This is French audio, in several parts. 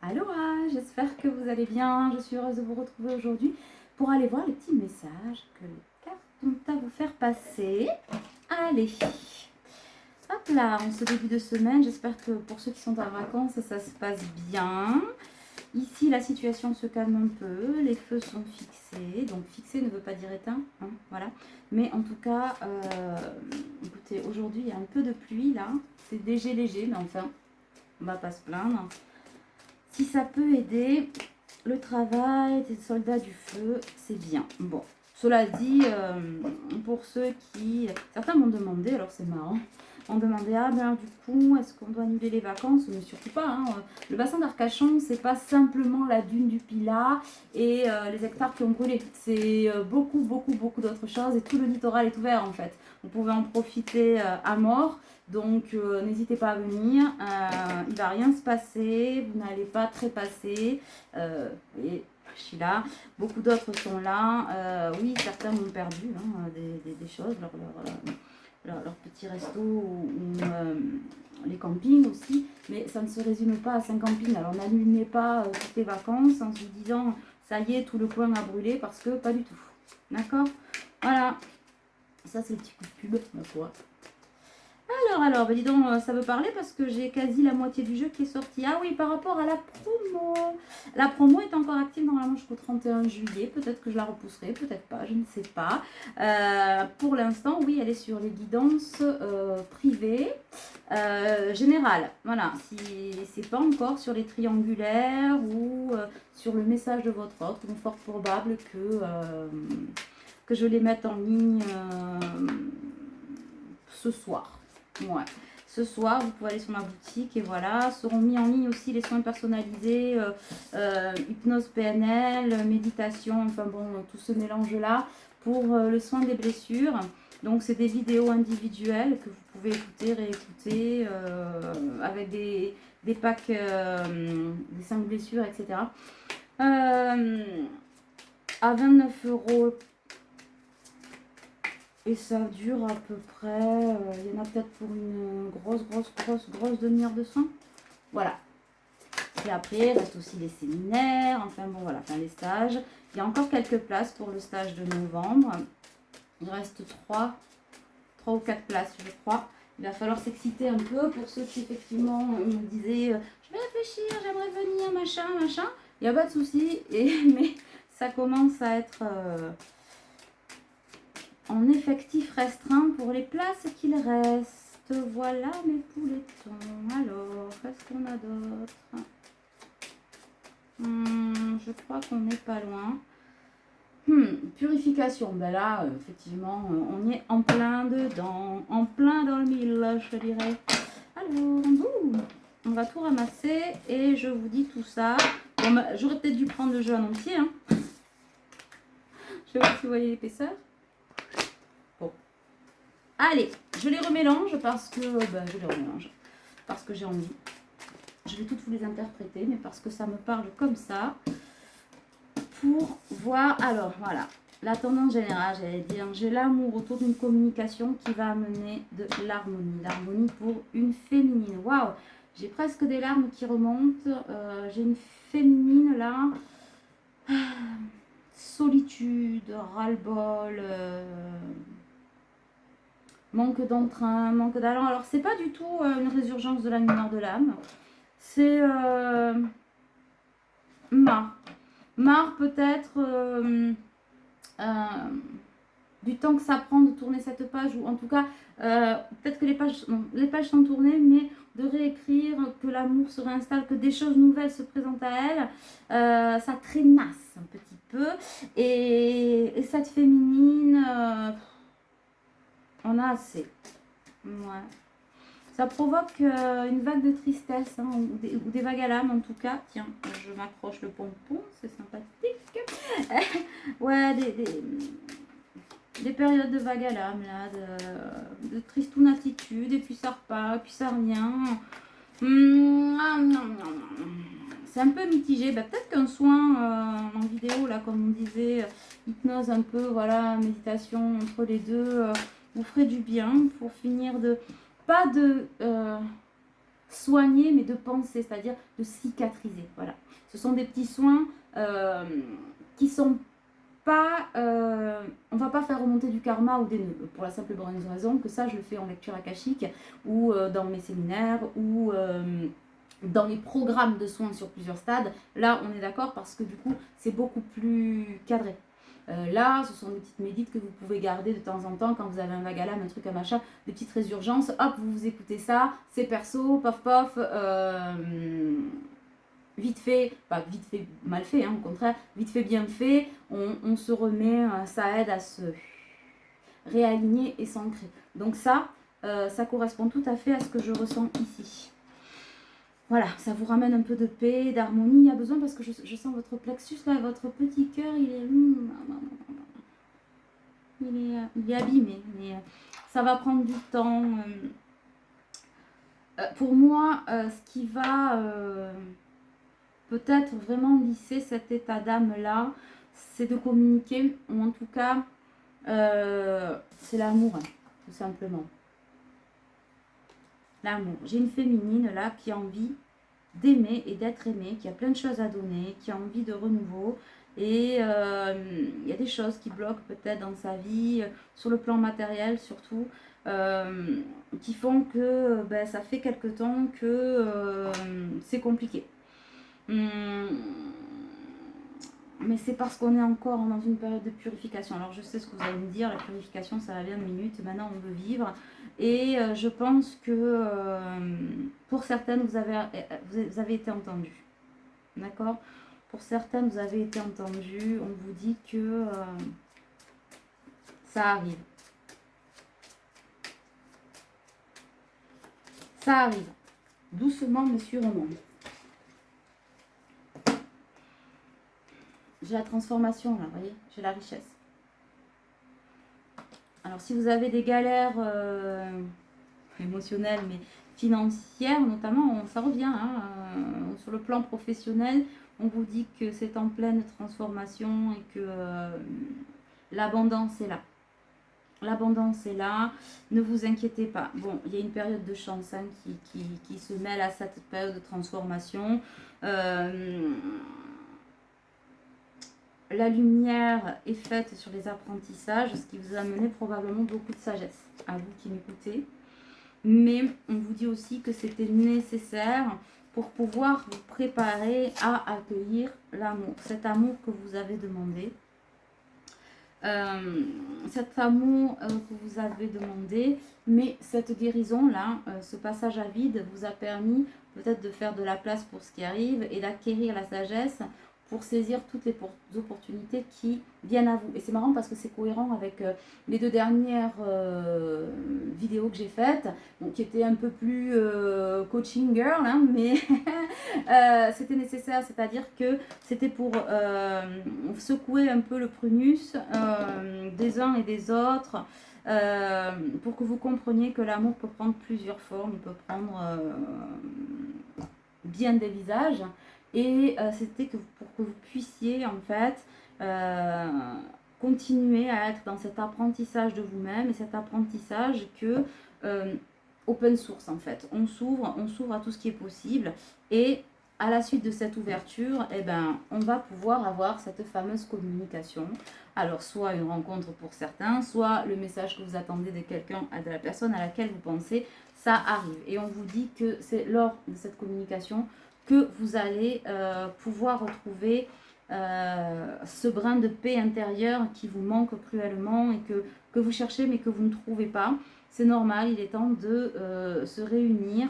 Aloha, j'espère que vous allez bien. Je suis heureuse de vous retrouver aujourd'hui pour aller voir les petits messages que les cartes ont à vous faire passer. Allez, hop là, en ce début de semaine, j'espère que pour ceux qui sont en vacances, ça se passe bien. Ici, la situation se calme un peu, les feux sont fixés. Donc fixé ne veut pas dire éteint, hein, voilà. Mais en tout cas, écoutez, aujourd'hui, il y a un peu de pluie là. C'est léger, mais enfin, on va pas se plaindre. Si ça peut aider le travail des soldats du feu, c'est bien. Bon, cela dit, pour ceux qui... Certains m'ont demandé, alors c'est marrant, m'ont demandé, ah ben du coup, est-ce qu'on doit annuler les vacances? Mais surtout pas, hein. Le bassin d'Arcachon, c'est pas simplement la dune du Pilat et les hectares qui ont brûlé. C'est beaucoup d'autres choses et tout le littoral est ouvert en fait. Vous pouvez en profiter à mort. Donc n'hésitez pas à venir, il ne va rien se passer, vous n'allez pas trépasser, et je suis là, beaucoup d'autres sont là, oui certains m'ont perdu hein, des choses, leur petit resto ou les campings aussi, mais ça ne se résume pas à 5 campings, alors n'annulez pas toutes les vacances en se disant ça y est tout le coin a brûlé, parce que pas du tout, d'accord? Voilà, ça c'est le petit coup de pub, ma foi. Alors, bah dis donc, ça veut parler parce que j'ai quasi la moitié du jeu qui est sorti. Ah oui, par rapport à la promo. La promo est encore active normalement jusqu'au 31 juillet. Peut-être que je la repousserai, peut-être pas, je ne sais pas. Pour l'instant, oui, elle est sur les guidances privées générales. Voilà, si c'est pas encore sur les triangulaires ou sur le message de votre autre, donc fort probable que je les mette en ligne ce soir. Ouais. Ce soir, vous pouvez aller sur ma boutique et voilà, seront mis en ligne aussi les soins personnalisés, hypnose PNL, méditation, enfin bon, tout ce mélange-là pour le soin des blessures. Donc, c'est des vidéos individuelles que vous pouvez écouter, réécouter avec des packs, des 5 blessures, etc. À 29 €. Et ça dure à peu près, il y en a peut-être pour une grosse demi-heure de soins. Voilà. Et après, il reste aussi les séminaires, enfin bon voilà, enfin les stages. Il y a encore quelques places pour le stage de novembre. Il reste 3 ou 4 places, je crois. Il va falloir s'exciter un peu pour ceux qui effectivement me disaient je vais réfléchir, j'aimerais venir, machin. Il n'y a pas de souci, mais ça commence à être... en effectif restreint pour les places qu'il reste. Voilà mes pouletons. Alors, qu'est-ce qu'on a d'autre? Je crois qu'on n'est pas loin. Purification. Ben là, effectivement, on est en plein dedans. En plein dans le mille, je dirais. Alors, on va tout ramasser et je vous dis tout ça. Bon, ben, j'aurais peut-être dû prendre le jeu en entier. Hein. Je sais pas si vous voyez l'épaisseur. Allez, je les remélange parce que j'ai envie. Je vais toutes vous les interpréter, mais parce que ça me parle comme ça. Pour voir, alors voilà, la tendance générale, j'allais dire, j'ai l'amour autour d'une communication qui va amener de l'harmonie. L'harmonie pour une féminine. Waouh, j'ai presque des larmes qui remontent. J'ai une féminine là. Solitude, ras-le-bol. Manque d'entrain, manque d'allant. Alors, c'est pas du tout une résurgence de la lumière de l'âme. C'est marre. Marre peut-être du temps que ça prend de tourner cette page. Ou en tout cas, peut-être que les pages sont tournées, mais de réécrire, que l'amour se réinstalle, que des choses nouvelles se présentent à elle. Ça trénasse un petit peu. Et cette féminine... on a assez. Ouais. Ça provoque une vague de tristesse, hein, ou des vagues à l'âme en tout cas. Tiens, je m'accroche le pompon, c'est sympathique. Ouais, des périodes de vagues à l'âme, là, de tristoune attitude, et puis ça repart, et puis ça revient. C'est un peu mitigé. Bah, peut-être qu'un soin en vidéo, là, comme on disait, hypnose un peu, voilà, méditation entre les deux, vous ferait du bien pour finir de... Pas de soigner, mais de penser, c'est-à-dire de cicatriser. Voilà. Ce sont des petits soins qui sont pas... on va pas faire remonter du karma ou des nœuds, pour la simple et bonne raison que ça, je le fais en lecture akashique ou dans mes séminaires ou dans les programmes de soins sur plusieurs stades. Là, on est d'accord parce que du coup, c'est beaucoup plus cadré. Là, ce sont des petites médites que vous pouvez garder de temps en temps quand vous avez un vague à l'âme, un truc, un machin, des petites résurgences. Hop, vous écoutez ça, c'est perso, pof pof, vite fait, pas vite fait mal fait, hein, au contraire, vite fait bien fait, on se remet, ça aide à se réaligner et s'ancrer. Donc ça correspond tout à fait à ce que je ressens ici. Voilà, ça vous ramène un peu de paix, d'harmonie. Il y a besoin parce que je sens votre plexus là, votre petit cœur, il est abîmé. Mais ça va prendre du temps. Pour moi, ce qui va peut-être vraiment lisser cet état d'âme là, c'est de communiquer, ou en tout cas, c'est l'amour, hein, tout simplement. L'amour. J'ai une féminine là qui a envie d'aimer et d'être aimée, qui a plein de choses à donner, qui a envie de renouveau. Et il y a des choses qui bloquent peut-être dans sa vie, sur le plan matériel surtout, qui font que ça fait quelque temps que c'est compliqué. Mais c'est parce qu'on est encore dans une période de purification. Alors je sais ce que vous allez me dire, la purification ça va bien de minutes, maintenant on veut vivre. Et je pense que pour certaines vous avez été entendues. D'accord? Pour certaines vous avez été entendues, on vous dit que ça arrive. Ça arrive. Doucement mais sûrement. J'ai la transformation là, vous voyez, j'ai la richesse. Alors si vous avez des galères émotionnelles, mais financières notamment, ça revient. Hein, sur le plan professionnel, on vous dit que c'est en pleine transformation et que l'abondance est là. L'abondance est là, ne vous inquiétez pas. Bon, il y a une période de chance hein, qui se mêle à cette période de transformation. La lumière est faite sur les apprentissages, ce qui vous a amené probablement beaucoup de sagesse, à vous qui m'écoutez. Mais on vous dit aussi que c'était nécessaire pour pouvoir vous préparer à accueillir l'amour, cet amour que vous avez demandé. Cet amour que vous avez demandé, mais cette guérison-là, ce passage à vide vous a permis peut-être de faire de la place pour ce qui arrive et d'acquérir la sagesse pour saisir toutes les opportunités qui viennent à vous. Et c'est marrant parce que c'est cohérent avec les 2 dernières vidéos que j'ai faites, donc, qui étaient un peu plus coaching girl, hein, mais c'était nécessaire, c'est-à-dire que c'était pour secouer un peu le prunus des uns et des autres, pour que vous compreniez que l'amour peut prendre plusieurs formes, il peut prendre bien des visages. Et c'était pour que vous puissiez en fait continuer à être dans cet apprentissage de vous-même et cet apprentissage que open source en fait. On s'ouvre à tout ce qui est possible et à la suite de cette ouverture, eh ben, on va pouvoir avoir cette fameuse communication. Alors soit une rencontre pour certains, soit le message que vous attendez de quelqu'un, de la personne à laquelle vous pensez, ça arrive. Et on vous dit que c'est lors de cette communication que vous allez pouvoir retrouver ce brin de paix intérieure qui vous manque cruellement et que vous cherchez mais que vous ne trouvez pas. C'est normal, il est temps de se réunir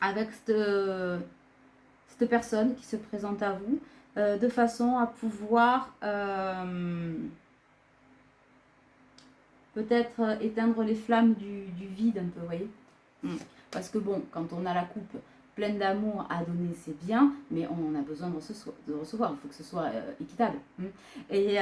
avec cette personne qui se présente à vous de façon à pouvoir peut-être éteindre les flammes du vide un peu, vous voyez. Parce que bon, quand on a la coupe pleine d'amour à donner, c'est bien, mais on a besoin de recevoir. Il faut que ce soit équitable. Et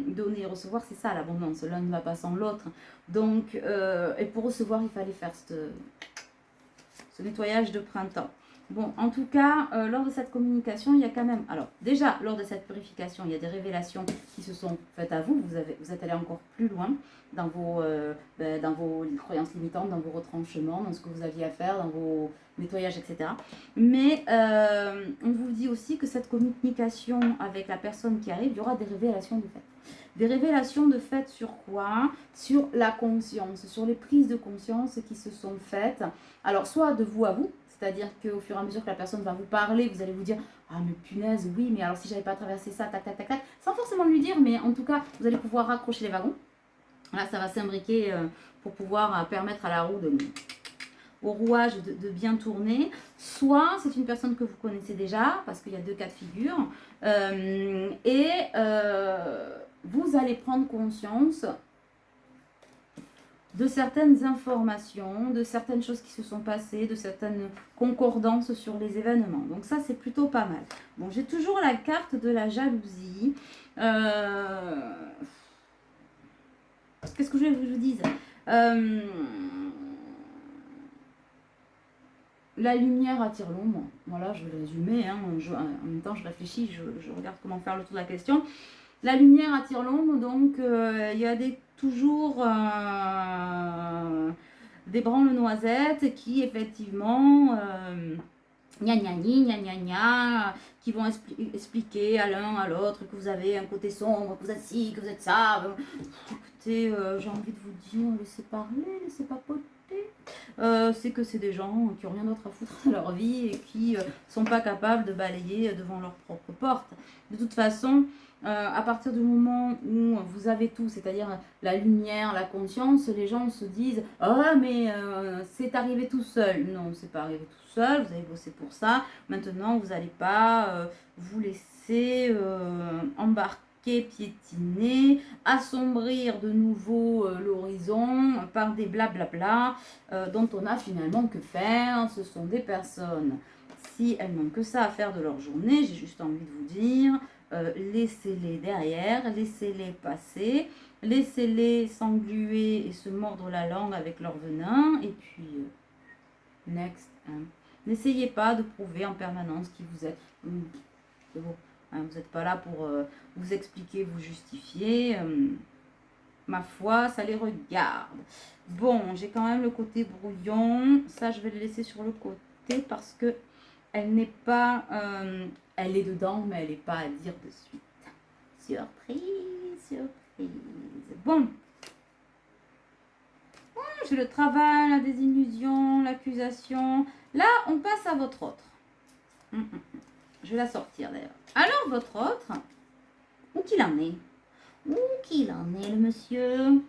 donner et recevoir, c'est ça l'abondance. L'un ne va pas sans l'autre. Donc, et pour recevoir, il fallait faire ce nettoyage de printemps. Bon, en tout cas, lors de cette communication, il y a quand même... Alors, déjà, lors de cette purification, il y a des révélations qui se sont faites à vous. Vous êtes allé encore plus loin dans vos croyances limitantes, dans vos retranchements, dans ce que vous aviez à faire, dans vos nettoyages, etc. Mais on vous dit aussi que cette communication avec la personne qui arrive, il y aura des révélations de fait. Des révélations de fait sur quoi? Sur la conscience, sur les prises de conscience qui se sont faites. Alors, soit de vous à vous, c'est-à-dire qu'au fur et à mesure que la personne va vous parler, vous allez vous dire « Ah mais punaise, oui, mais alors si j'avais pas traversé ça, tac, tac, tac, tac », sans forcément lui dire, mais en tout cas, vous allez pouvoir raccrocher les wagons. Là, ça va s'imbriquer pour pouvoir permettre à la roue au rouage de bien tourner. Soit c'est une personne que vous connaissez déjà, parce qu'il y a deux cas de figure, vous allez prendre conscience de certaines informations, de certaines choses qui se sont passées, de certaines concordances sur les événements. Donc ça, c'est plutôt pas mal. Bon, j'ai toujours la carte de la jalousie. Qu'est-ce que je veux que je vous dise la lumière attire l'ombre. Voilà, je vais le résumer. Hein. En même temps, je réfléchis, je regarde comment faire le tour de la question. La lumière attire l'ombre, donc il y a toujours des branles noisettes qui effectivement gna gna gna gna gna, qui vont expliquer à l'un à l'autre que vous avez un côté sombre, que vous êtes ci, que vous êtes ça. Écoutez, j'ai envie de vous dire, laissez parler, laissez papoter. C'est que c'est des gens qui n'ont rien d'autre à foutre de leur vie et qui sont pas capables de balayer devant leur propre porte. De toute façon, à partir du moment où vous avez tout, c'est-à-dire la lumière, la conscience, les gens se disent « Ah, mais c'est arrivé tout seul ». Non, c'est pas arrivé tout seul, vous avez bossé pour ça. Maintenant, vous n'allez pas vous laisser embarquer, piétiner, assombrir de nouveau l'horizon par des blablabla dont on a finalement que faire. Ce sont des personnes, si elles n'ont que ça à faire de leur journée, j'ai juste envie de vous dire, laissez-les derrière, laissez-les passer, laissez-les s'engluer et se mordre la langue avec leur venin, et puis next. Hein. N'essayez pas de prouver en permanence qui vous êtes. C'est bon. Hein, vous n'êtes pas là pour vous expliquer, vous justifier. Ma foi, ça les regarde. Bon, j'ai quand même le côté brouillon. Ça, je vais le laisser sur le côté parce que elle n'est pas... elle est dedans, mais elle n'est pas à dire de suite. Surprise, surprise. Bon. J'ai le travail, la désillusion, l'accusation. Là, on passe à votre autre. Je vais la sortir d'ailleurs. Alors, votre autre, où qu'il en est? Où qu'il en est, le monsieur?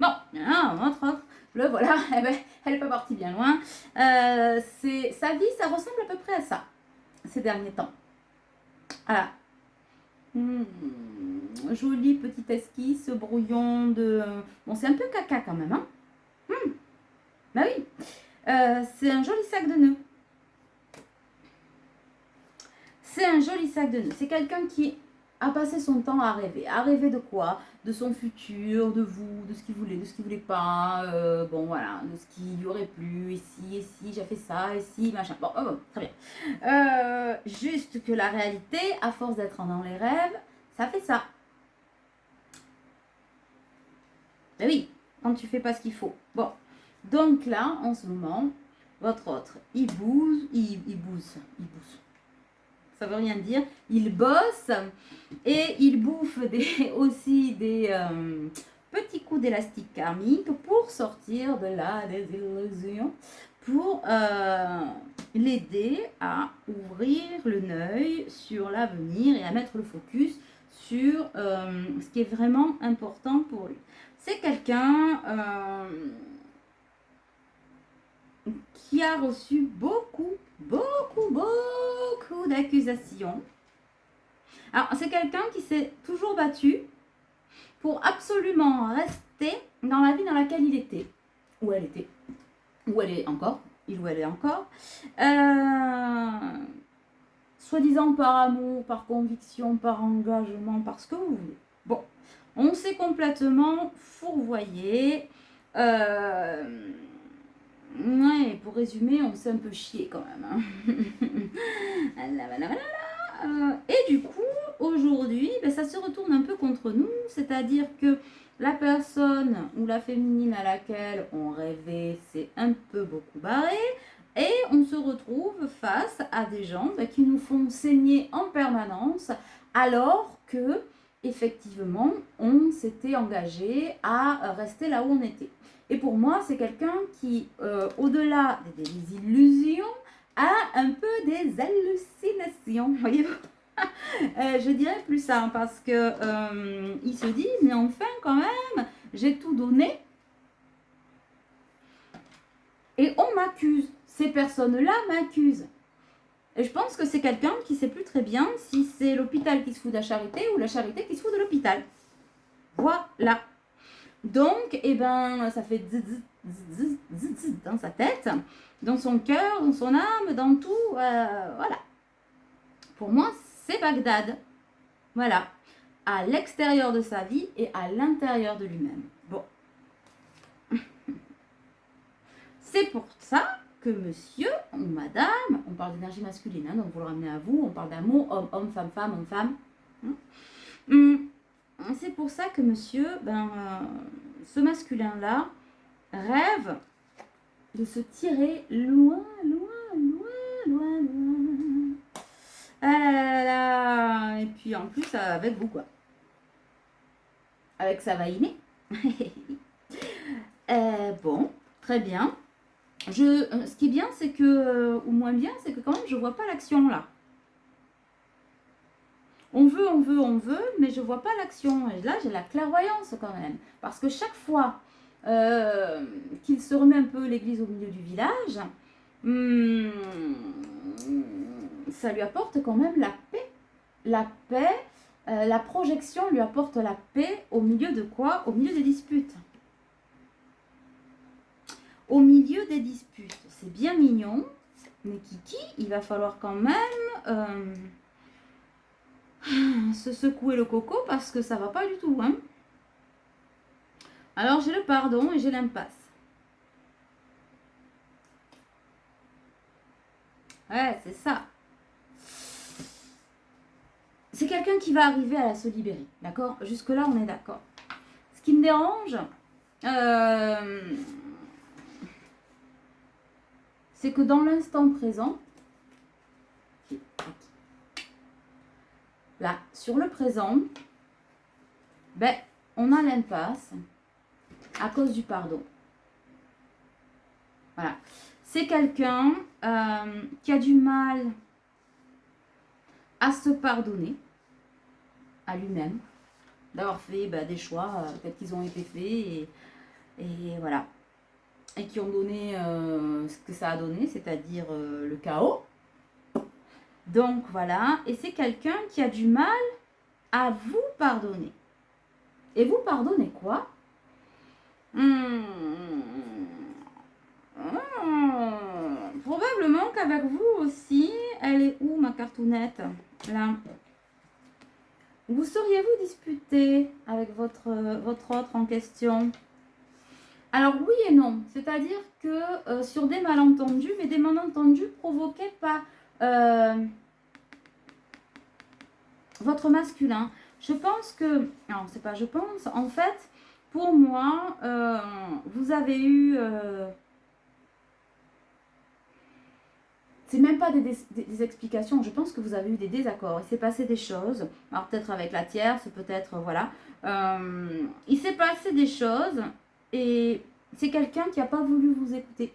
Bon, votre autre, le voilà, eh ben, elle n'est pas partie bien loin. Sa vie, ça ressemble à peu près à ça, ces derniers temps. Voilà. Jolie petite esquisse, brouillon de... Bon, c'est un peu caca quand même, hein. Bah oui. C'est un joli sac de nœuds. C'est un joli sac de nœuds. C'est quelqu'un qui a passé son temps à rêver. À rêver de quoi? De son futur, de vous, de ce qu'il voulait, de ce qu'il voulait pas. Bon, voilà, de ce qui lui aurait plu. Et si, j'ai fait ça, et si, machin. Bon, très bien. Juste que la réalité, à force d'être dans les rêves, ça fait ça. Ben oui, quand tu fais pas ce qu'il faut. Bon, donc là, en ce moment, votre autre, il bouse. Ça veut rien dire. Il bosse et il bouffe aussi des petits coups d'élastique karmique pour sortir de la désillusion, pour l'aider à ouvrir l'œil sur l'avenir et à mettre le focus sur ce qui est vraiment important pour lui. C'est quelqu'un qui a reçu beaucoup d'accusations. Alors, c'est quelqu'un qui s'est toujours battu pour absolument rester dans la vie dans laquelle il était, où elle était, où elle est encore, il ou elle est encore, soi-disant par amour, par conviction, par engagement, par ce que vous voulez. Bon, on s'est complètement fourvoyé. Ouais, pour résumer, on s'est un peu chié quand même. Hein. Voilà, voilà, voilà. Et du coup, aujourd'hui, ben, ça se retourne un peu contre nous, c'est-à-dire que la personne ou la féminine à laquelle on rêvait s'est un peu beaucoup barrée et on se retrouve face à des gens ben, qui nous font saigner en permanence alors que, effectivement, on s'était engagé à rester là où on était. Et pour moi, c'est quelqu'un qui, au-delà des illusions, a un peu des hallucinations, voyez-vous. Je dirais plus ça, hein, parce que il se dit, mais enfin, quand même, j'ai tout donné et on m'accuse. Ces personnes-là m'accusent. Et je pense que c'est quelqu'un qui ne sait plus très bien si c'est l'hôpital qui se fout de la charité ou la charité qui se fout de l'hôpital. Voilà. Donc, eh ben, ça fait dans sa tête, dans son cœur, dans son âme, dans tout. Voilà. Pour moi, c'est Bagdad. Voilà. À l'extérieur de sa vie et à l'intérieur de lui-même. Bon. C'est pour ça que monsieur ou madame, on parle d'énergie masculine, hein, donc vous le ramenez à vous, on parle d'amour, homme, homme, femme, femme, homme, femme. C'est pour ça que monsieur, ce masculin-là, rêve de se tirer loin, loin, loin, loin, loin. Ah là là là là. Et puis en plus, avec vous, quoi. Avec sa vaïnée. Bon, très bien. Ce qui est bien, c'est que, ou moins bien, c'est que quand même, je vois pas l'action là. On veut, on veut, on veut, mais je vois pas l'action. Et là, j'ai la clairvoyance quand même. Parce que chaque fois qu'il se remet un peu l'église au milieu du village, ça lui apporte quand même la paix. La paix, la projection lui apporte la paix au milieu de quoi? Au milieu des disputes. Au milieu des disputes. C'est bien mignon, mais Kiki, il va falloir quand même se secouer le coco parce que ça va pas du tout. Hein. Alors j'ai le pardon et j'ai l'impasse. Ouais, c'est ça. C'est quelqu'un qui va arriver à se libérer, d'accord? Jusque-là, on est d'accord. Ce qui me dérange, c'est que dans l'instant présent, là, sur le présent, on a l'impasse à cause du pardon. Voilà. C'est quelqu'un qui a du mal à se pardonner à lui-même, d'avoir fait des choix peut-être qu'ils ont été faits et voilà. Et qui ont donné ce que ça a donné, c'est-à-dire le chaos. Donc voilà, et c'est quelqu'un qui a du mal à vous pardonner. Et vous pardonnez quoi? Probablement qu'avec vous aussi, elle est où ma cartoonette? Là. Vous sauriez-vous disputer avec votre autre en question? Alors oui et non, c'est-à-dire que sur des malentendus, mais des malentendus provoqués par votre masculin. Je pense que, non c'est pas je pense, en fait, pour moi, vous avez eu, c'est même pas des explications, je pense que vous avez eu des désaccords, il s'est passé des choses, alors peut-être avec la tierce, peut-être, voilà, il s'est passé des choses et c'est quelqu'un qui n'a pas voulu vous écouter.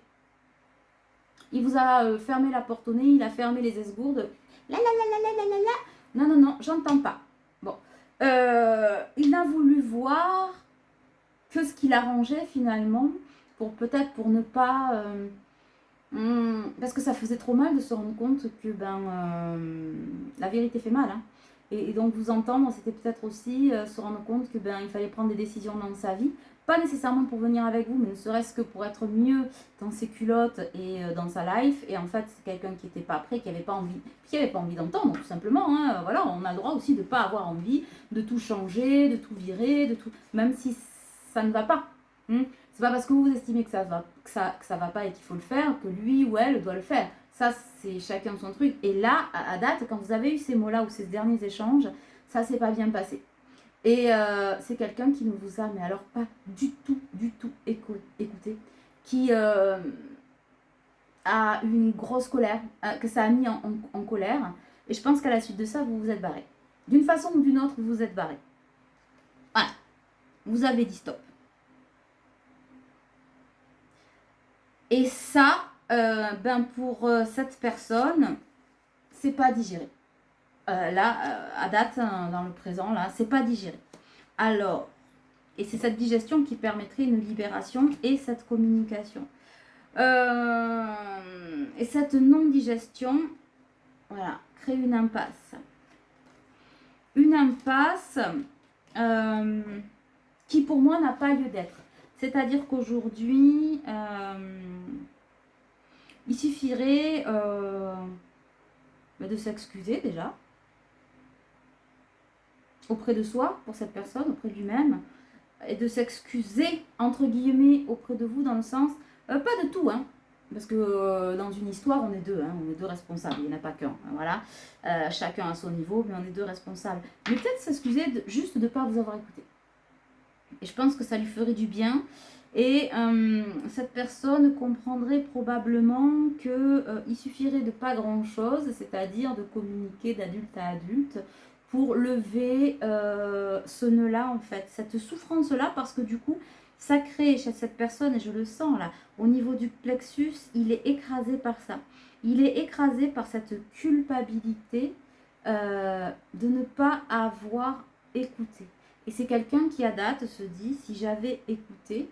Il vous a fermé la porte au nez, il a fermé les esgourdes, non, j'entends pas. Bon, il n'a voulu voir que ce qu'il arrangeait finalement, peut-être pour ne pas... parce que ça faisait trop mal de se rendre compte que la vérité fait mal. Hein. Et donc vous entendre, c'était peut-être aussi se rendre compte que il fallait prendre des décisions dans sa vie. Pas nécessairement pour venir avec vous, mais ne serait-ce que pour être mieux dans ses culottes et dans sa life. Et en fait, c'est quelqu'un qui n'était pas prêt, qui n'avait pas envie, d'entendre, tout simplement. Hein. Voilà, on a le droit aussi de ne pas avoir envie de tout changer, de tout virer, de tout, même si ça ne va pas. C'est pas parce que vous estimez que ça va pas et qu'il faut le faire que lui ou elle doit le faire. Ça, c'est chacun son truc. Et là, à date, quand vous avez eu ces mots-là ou ces derniers échanges, ça s'est pas bien passé. Et c'est quelqu'un qui ne vous a, mais alors pas du tout écouté, qui a une grosse colère, que ça a mis en colère. Et je pense qu'à la suite de ça, vous vous êtes barré. D'une façon ou d'une autre, vous vous êtes barré. Voilà. Vous avez dit stop. Et ça, pour cette personne, c'est pas digéré. Là, à date, dans le présent, là, c'est pas digéré. Alors, et c'est cette digestion qui permettrait une libération et cette communication. Et cette non-digestion, voilà, crée une impasse. Une impasse qui, pour moi, n'a pas lieu d'être. C'est-à-dire qu'aujourd'hui, il suffirait de s'excuser déjà auprès de soi, pour cette personne, auprès de lui-même, et de s'excuser, entre guillemets, auprès de vous, dans le sens, pas de tout, hein, parce que dans une histoire, on est deux, hein, on est deux responsables, il n'y en a pas qu'un, hein, voilà, chacun à son niveau, mais on est deux responsables. Mais peut-être s'excuser juste de ne pas vous avoir écouté. Et je pense que ça lui ferait du bien. Et cette personne comprendrait probablement qu'il suffirait de pas grand-chose, c'est-à-dire de communiquer d'adulte à adulte, pour lever ce nœud-là, en fait, cette souffrance-là, parce que du coup, ça crée chez cette personne, et je le sens là, au niveau du plexus, il est écrasé par ça. Il est écrasé par cette culpabilité de ne pas avoir écouté. Et c'est quelqu'un qui, à date, se dit, si j'avais écouté,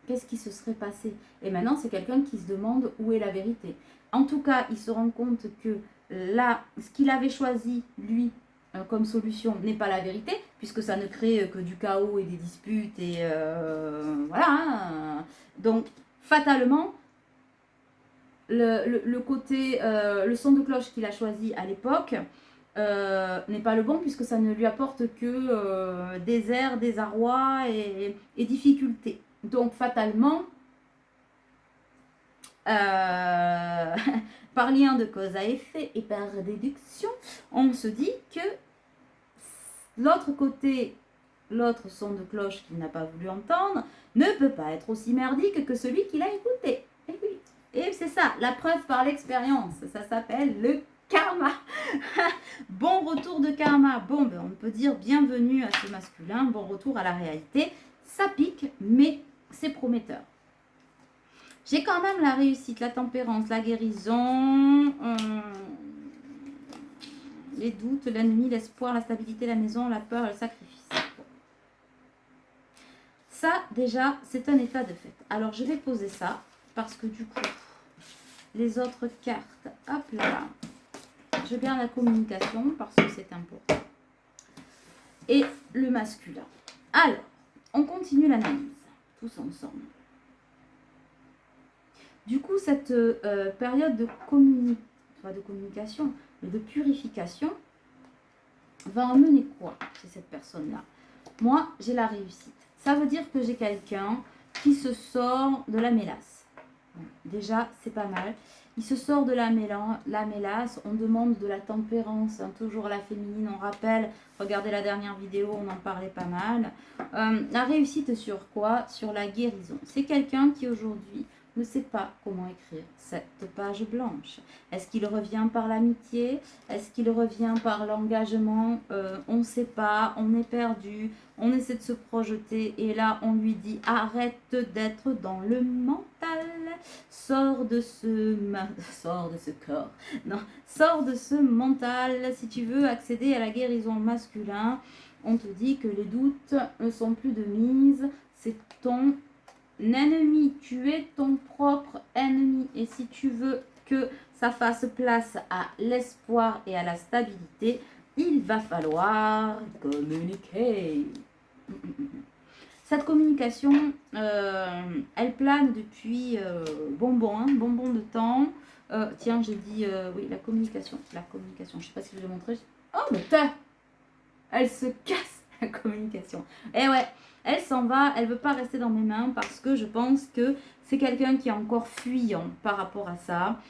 qu'est-ce qui se serait passé? Et maintenant, c'est quelqu'un qui se demande où est la vérité. En tout cas, il se rend compte que là, ce qu'il avait choisi, lui, comme solution, n'est pas la vérité, puisque ça ne crée que du chaos et des disputes, et voilà. Hein. Donc, fatalement, le côté, le son de cloche qu'il a choisi à l'époque, n'est pas le bon, puisque ça ne lui apporte que désert, désarroi et difficultés. Donc fatalement, par lien de cause à effet et par déduction, on se dit que l'autre côté, l'autre son de cloche qu'il n'a pas voulu entendre, ne peut pas être aussi merdique que celui qu'il a écouté. Et oui, et c'est ça, la preuve par l'expérience, ça s'appelle le karma. Bon retour de karma. Bon, ben, on peut dire bienvenue à ce masculin, bon retour à la réalité. Ça pique, mais c'est prometteur. J'ai quand même la réussite, la tempérance, la guérison, les doutes, l'ennemi, l'espoir, la stabilité, la maison, la peur, le sacrifice. Ça, déjà, c'est un état de fait. Alors, je vais poser ça parce que du coup, les autres cartes, hop là, je garde la communication parce que c'est important. Et le masculin. Alors, on continue l'analyse, tous ensemble. Du coup, cette période de communication, mais de purification, va emmener quoi chez cette personne-là? Moi, j'ai la réussite. Ça veut dire que j'ai quelqu'un qui se sort de la mélasse. Déjà, c'est pas mal. Il se sort de la mélasse, on demande de la tempérance, hein, toujours la féminine, on rappelle, regardez la dernière vidéo, on en parlait pas mal. La réussite sur quoi? Sur la guérison. C'est quelqu'un qui aujourd'hui ne sait pas comment écrire cette page blanche. Est-ce qu'il revient par l'amitié? Est-ce qu'il revient par l'engagement? On ne sait pas, on est perdu, on essaie de se projeter et là on lui dit arrête d'être dans le mental, sors de ce corps, non, sors de ce mental. Si tu veux accéder à la guérison masculine, on te dit que les doutes ne sont plus de mise, c'est ton ennemi, tu es ton propre ennemi. Et si tu veux que ça fasse place à l'espoir et à la stabilité, il va falloir communiquer. Cette communication, elle plane depuis bonbon de temps. Tiens, j'ai dit, oui, la communication. Je ne sais pas si je vais montrer. Oh, mais elle se casse. la communication. Et ouais, elle s'en va, elle veut pas rester dans mes mains parce que je pense que c'est quelqu'un qui est encore fuyant par rapport à ça.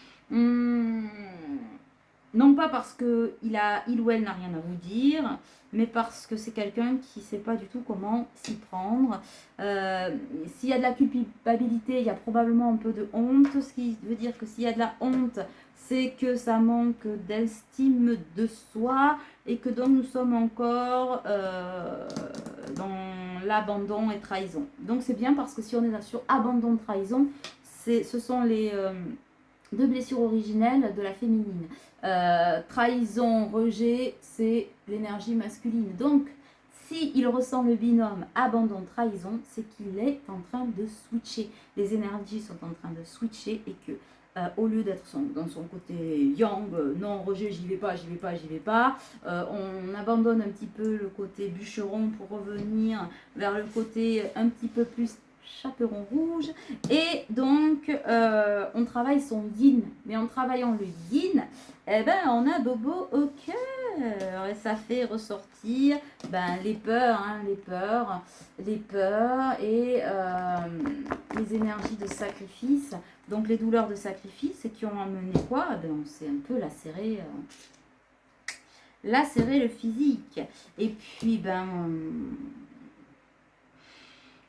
Non pas parce que il ou elle n'a rien à vous dire, mais parce que c'est quelqu'un qui ne sait pas du tout comment s'y prendre. S'il y a de la culpabilité, il y a probablement un peu de honte, ce qui veut dire que s'il y a de la honte, c'est que ça manque d'estime de soi et que donc nous sommes encore dans l'abandon et trahison. Donc c'est bien parce que si on est sur abandon, trahison, ce sont les deux blessures originelles de la féminine. Trahison, rejet, c'est l'énergie masculine. Donc, s'il ressent le binôme abandon-trahison, c'est qu'il est en train de switcher. Les énergies sont en train de switcher et que, au lieu d'être dans son côté yang, non, rejet, j'y vais pas, j'y vais pas, j'y vais pas, on abandonne un petit peu le côté bûcheron pour revenir vers le côté un petit peu plus chaperon rouge. Et donc, on travaille son yin. Mais en travaillant le yin, eh ben, on a bobo au cœur. Et ça fait ressortir les peurs, hein, les peurs et les énergies de sacrifice. Donc, les douleurs de sacrifice qui ont amené quoi? On s'est un peu lacéré le physique. Et puis,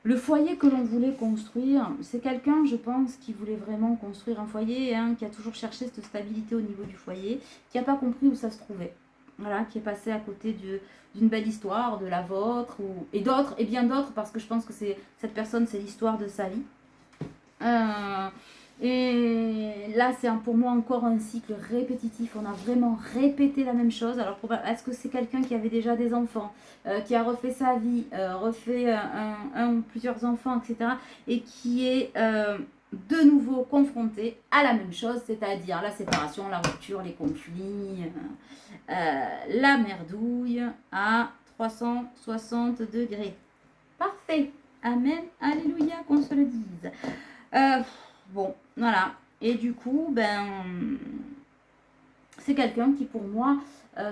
le foyer que l'on voulait construire, c'est quelqu'un, je pense, qui voulait vraiment construire un foyer, hein, qui a toujours cherché cette stabilité au niveau du foyer, qui n'a pas compris où ça se trouvait. Voilà, qui est passé à côté d'une belle histoire, de la vôtre, et d'autres, et bien d'autres, parce que je pense que cette personne, c'est l'histoire de sa vie. Et là, c'est pour moi encore un cycle répétitif. On a vraiment répété la même chose. Alors, est-ce que c'est quelqu'un qui avait déjà des enfants, qui a refait sa vie, refait un ou plusieurs enfants, etc. et qui est de nouveau confronté à la même chose, c'est-à-dire la séparation, la rupture, les conflits, la merdouille à 360 degrés. Parfait. Amen. Alléluia, qu'on se le dise. Bon, voilà. Et du coup, c'est quelqu'un qui, pour moi,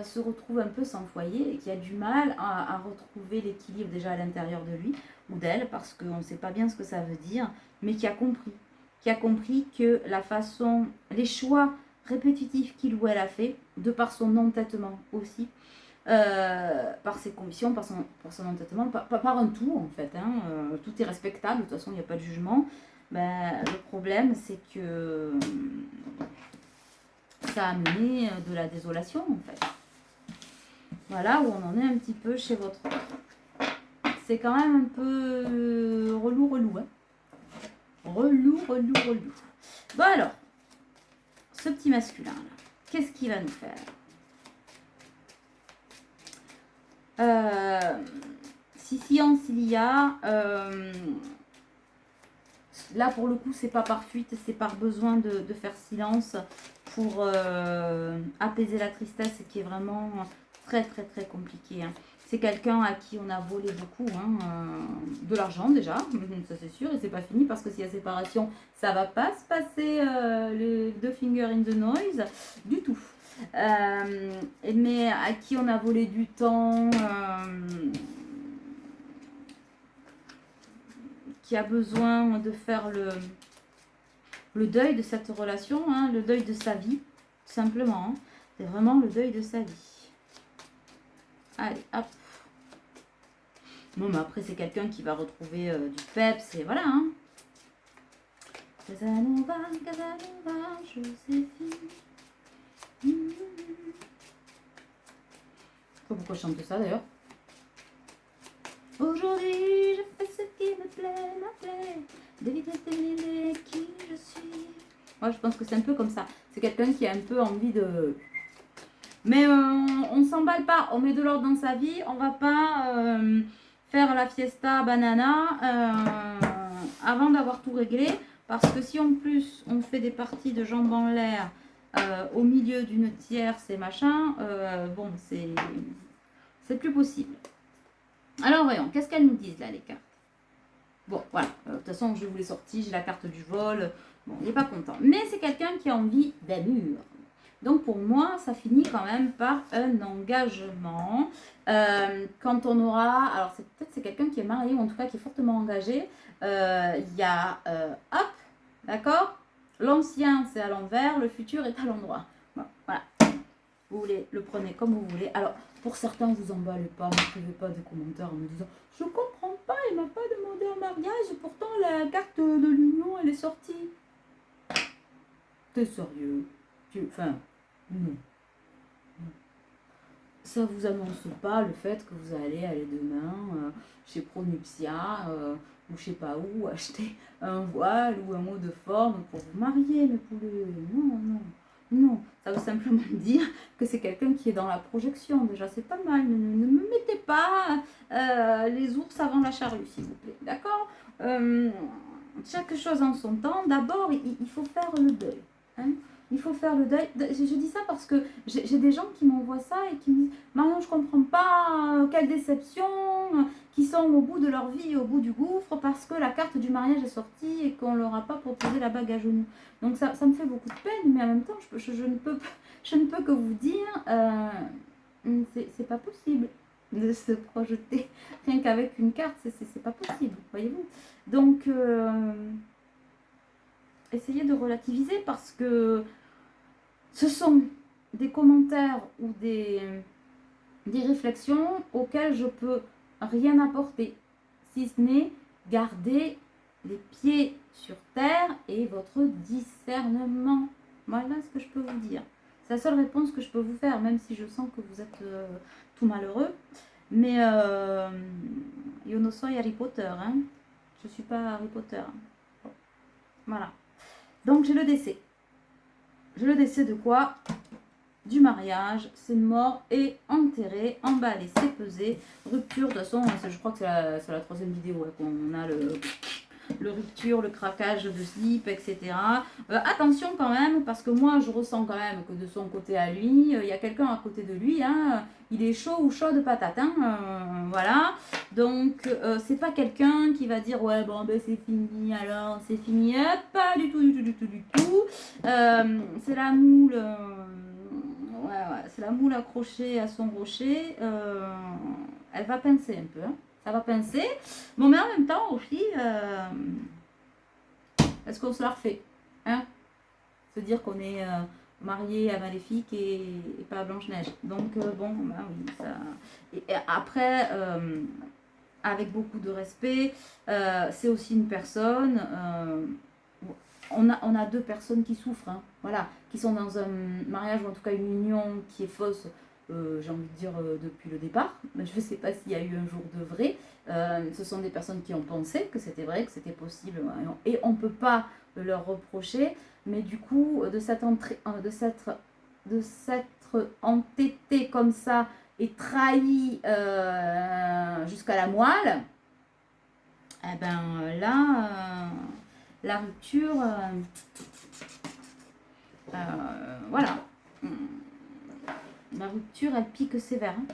se retrouve un peu sans foyer et qui a du mal à retrouver l'équilibre déjà à l'intérieur de lui ou d'elle, parce qu'on ne sait pas bien ce que ça veut dire, mais qui a compris que la façon, les choix répétitifs qu'il ou elle a fait, de par son entêtement aussi, par ses convictions, par son entêtement, par un tout en fait, hein, tout est respectable, de toute façon il n'y a pas de jugement. Le problème c'est que ça a amené de la désolation en fait. Voilà où on en est un petit peu chez votre autre. C'est quand même un peu relou, hein. Relou. Bon alors, ce petit masculin là, qu'est-ce qu'il va nous faire? Si science il y a, là pour le coup c'est pas par fuite, c'est par besoin de faire silence pour apaiser la tristesse qui est vraiment très compliqué, hein. C'est quelqu'un à qui on a volé beaucoup, hein, de l'argent déjà, ça c'est sûr, et c'est pas fini parce que s'il y a séparation, ça va pas se passer les deux fingers in the noise du tout. Mais à qui on a volé du temps, qui a besoin de faire le deuil de cette relation, hein, le deuil de sa vie, tout simplement. Hein. C'est vraiment le deuil de sa vie. Allez, hop. Bon, mais après, c'est quelqu'un qui va retrouver du peps, et voilà. Hein. Casanova, Joséphine. Je sais pas pourquoi je chante ça d'ailleurs. Aujourd'hui, je fais ce qui me plaît, d'éviter qui je suis. Moi, je pense que c'est un peu comme ça. C'est quelqu'un qui a un peu envie de... Mais on ne s'emballe pas, on met de l'ordre dans sa vie, on va pas faire la fiesta banana avant d'avoir tout réglé. Parce que si en plus on fait des parties de jambes en l'air au milieu d'une tierce et machin, bon, c'est plus possible. Alors voyons, qu'est-ce qu'elles nous disent là les cartes? Bon, voilà, de toute façon je vous l'ai sorti, j'ai la carte du vol. Bon, il n'est pas content. Mais c'est quelqu'un qui a envie d'amour. Donc pour moi, ça finit quand même par un engagement. Quand on aura, alors peut-être c'est quelqu'un qui est marié ou en tout cas qui est fortement engagé. Il y a, hop, d'accord. L'ancien c'est à l'envers, le futur est à l'endroit. Voilà. Vous voulez le prenez comme vous voulez. Alors pour certains, vous emballez pas, n'écrivez pas de commentaires en me disant je comprends pas, il m'a pas demandé un mariage, pourtant la carte de l'union elle est sortie. T'es sérieux? Enfin, non. Ça vous annonce pas le fait que vous allez aller demain chez Pronuptia ou je sais pas où acheter un voile ou un mot de forme pour vous marier, mes poulets. Non, non, non. Ça veut simplement dire que c'est quelqu'un qui est dans la projection. Déjà, c'est pas mal. Ne me mettez pas les ours avant la charrue, s'il vous plaît. D'accord. Chaque chose en son temps. D'abord, il faut faire le deuil. Hein. Il faut faire le deuil. Je dis ça parce que j'ai des gens qui m'envoient ça et qui me disent Marion, je comprends pas, quelle déception, qui sont au bout de leur vie, au bout du gouffre, parce que la carte du mariage est sortie et qu'on leur a pas proposé la bague à genoux. Donc ça me fait beaucoup de peine, mais en même temps, je ne peux que vous dire, c'est pas possible de se projeter rien qu'avec une carte, c'est pas possible, voyez-vous. Donc, essayez de relativiser parce que ce sont des commentaires ou des réflexions auxquelles je peux rien apporter, si ce n'est garder les pieds sur terre et votre discernement. Voilà ce que je peux vous dire. C'est la seule réponse que je peux vous faire, même si je sens que vous êtes tout malheureux. Mais yo no soy Harry Potter, hein. Je ne suis pas Harry Potter. Voilà. Donc j'ai le décès. J'ai le décès de quoi? Du mariage, c'est mort et enterré, emballé, c'est pesé, rupture, de toute façon, je crois que c'est la troisième vidéo hein, qu'on a le rupture, le craquage de slip, etc. Attention quand même, parce que moi je ressens quand même que de son côté à lui, il y a quelqu'un à côté de lui, hein, il est chaud ou chaud de patate, hein, voilà. Donc c'est pas quelqu'un qui va dire ouais bon ben c'est fini alors c'est fini, pas du tout, c'est la moule. Ouais, c'est la moule accrochée à son rocher. Elle va pincer un peu. Hein. Ça va pincer. Bon, mais en même temps, aussi, est-ce qu'on se la refait hein? Se dire qu'on est marié à Maléfique et pas à Blanche-Neige. Donc, bon, bah oui, ça. Et après, avec beaucoup de respect, c'est aussi une personne. On a deux personnes qui souffrent, hein, voilà, qui sont dans un mariage ou en tout cas une union qui est fausse, j'ai envie de dire depuis le départ. Mais je ne sais pas s'il y a eu un jour de vrai. Ce sont des personnes qui ont pensé que c'était vrai, que c'était possible, et on ne peut pas leur reprocher. Mais du coup, de s'être entêté comme ça et trahi jusqu'à la moelle, eh ben là. La rupture, voilà. La rupture, elle pique sévère. Hein.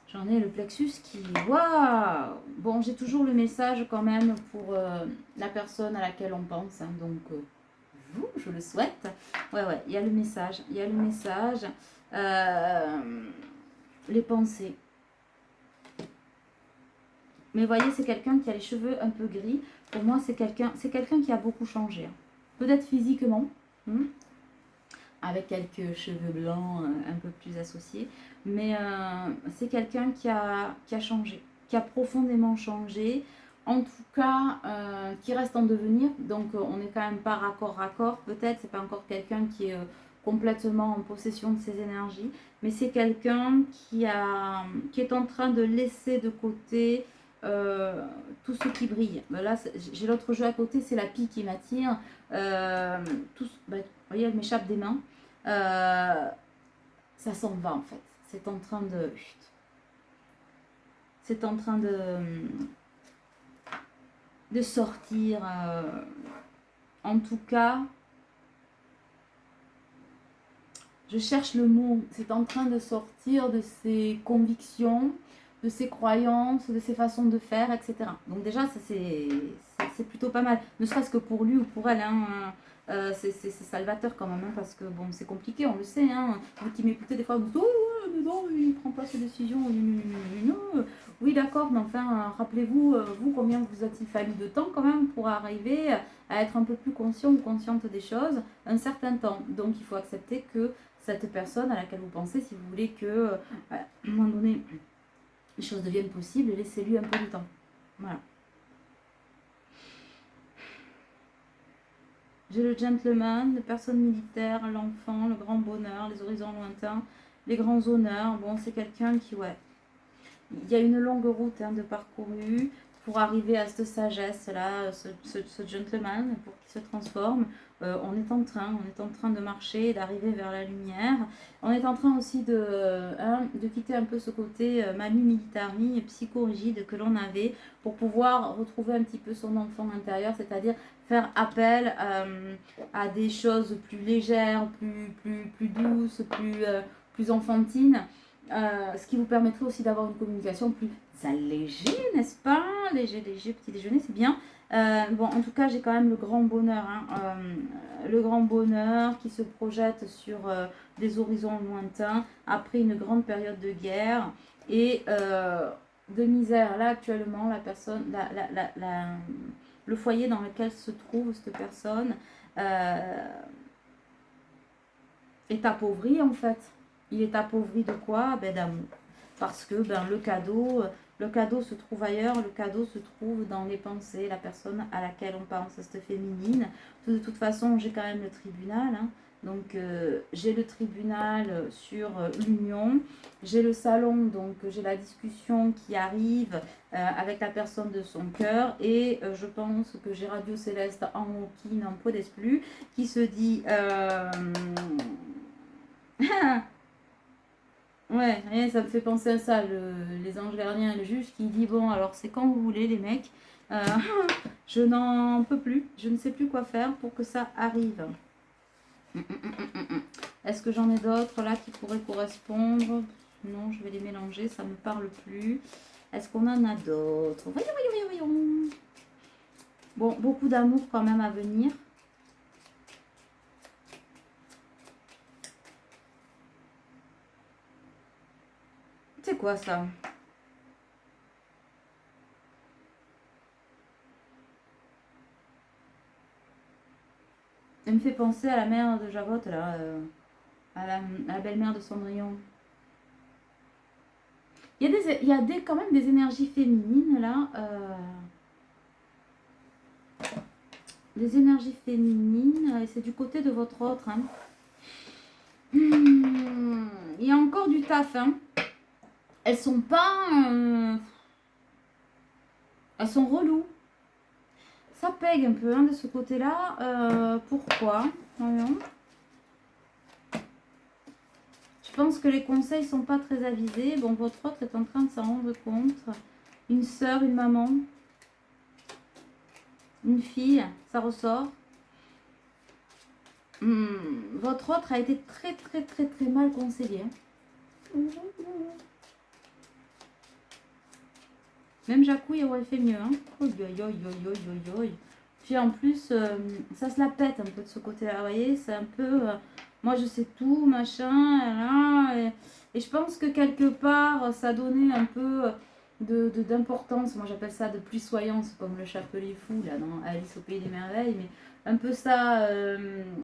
J'en ai le plexus qui... Waouh! Bon, j'ai toujours le message quand même pour la personne à laquelle on pense. Hein, donc, vous, je le souhaite. Ouais, il y a le message. Il y a le message. Les pensées. Mais vous voyez, c'est quelqu'un qui a les cheveux un peu gris. Pour moi, c'est quelqu'un qui a beaucoup changé. Hein. Peut-être physiquement, avec quelques cheveux blancs un peu plus associés. Mais c'est quelqu'un qui a changé, qui a profondément changé. En tout cas, qui reste en devenir. Donc, on n'est quand même pas raccord. Peut-être, c'est pas encore quelqu'un qui est complètement en possession de ses énergies. Mais c'est quelqu'un qui est en train de laisser de côté... tout ce qui brille. Ben là, j'ai l'autre jeu à côté, c'est la pie qui m'attire. Vous voyez, elle m'échappe des mains. Ça s'en va en fait. C'est en train de... C'est en train de sortir. En tout cas, je cherche le mot. C'est en train de sortir de ses convictions, de ses croyances, de ses façons de faire, etc. Donc déjà, ça c'est plutôt pas mal. Ne serait-ce que pour lui ou pour elle. Hein. c'est salvateur quand même, hein, parce que bon, c'est compliqué, on le sait. Hein. Vous qui m'écoutez des fois, vous dites, oh, mais non, il ne prend pas ses décisions. Non. Oui, d'accord, mais enfin, rappelez-vous, vous, combien vous a-t-il fallu de temps quand même pour arriver à être un peu plus conscient ou consciente des choses, un certain temps. Donc, il faut accepter que cette personne à laquelle vous pensez, si vous voulez que, à un moment donné, les choses deviennent possibles, laissez-lui un peu de temps. Voilà. J'ai le gentleman, les personnes militaires, l'enfant, le grand bonheur, les horizons lointains, les grands honneurs. Bon, c'est quelqu'un qui, ouais, il y a une longue route de parcourue pour arriver à cette sagesse-là, ce gentleman, pour qu'il se transforme. On est en train de marcher, d'arriver vers la lumière. On est en train aussi de quitter un peu ce côté manu militari, psychorigide que l'on avait pour pouvoir retrouver un petit peu son enfant intérieur, c'est-à-dire faire appel à des choses plus légères, plus douces, plus enfantines. Ce qui vous permettrait aussi d'avoir une communication plus allégée, n'est-ce pas? Léger, petit déjeuner, c'est bien. Bon, en tout cas, j'ai quand même le grand bonheur, le grand bonheur qui se projette sur des horizons lointains après une grande période de guerre et de misère. Là, actuellement, la personne, le foyer dans lequel se trouve cette personne est appauvri en fait. Il est appauvri de quoi? D'amour. Parce que le cadeau se trouve ailleurs, le cadeau se trouve dans les pensées, la personne à laquelle on pense, cette féminine. De toute façon, j'ai quand même le tribunal. Hein. Donc, j'ai le tribunal sur l'union. J'ai le salon, donc j'ai la discussion qui arrive avec la personne de son cœur. Et je pense que j'ai Radio Céleste en haut qui n'en peut plus, qui se dit... Ouais, ça me fait penser à ça, les anges gardiens et le juge qui dit bon, alors c'est quand vous voulez, les mecs. Je n'en peux plus, je ne sais plus quoi faire pour que ça arrive. Est-ce que j'en ai d'autres là qui pourraient correspondre? Non, je vais les mélanger, ça ne me parle plus. Est-ce qu'on en a d'autres? Voyons. Bon, beaucoup d'amour quand même à venir. C'est quoi ça? Elle me fait penser à la mère de Javotte, là, à la belle-mère de Cendrillon. Il y a quand même des énergies féminines, là. Des énergies féminines, et c'est du côté de votre autre. Hein. Il y a encore du taf, hein. Elles sont pas... elles sont reloues. Ça pègue un peu de ce côté-là. Pourquoi? Voyons. Je pense que les conseils sont pas très avisés. Bon, votre autre est en train de s'en rendre compte. Une sœur, une maman. Une fille, ça ressort. Votre autre a été très mal conseillé. Même Jacouille aurait fait mieux. Hein. Puis en plus, ça se la pète un peu de ce côté-là. Vous voyez, c'est un peu... moi, je sais tout, machin. Là, et je pense que quelque part, ça donnait un peu d'importance. Moi, j'appelle ça de puissoyance, comme le chapelet fou, là, dans Alice au Pays des Merveilles. Mais un peu ça...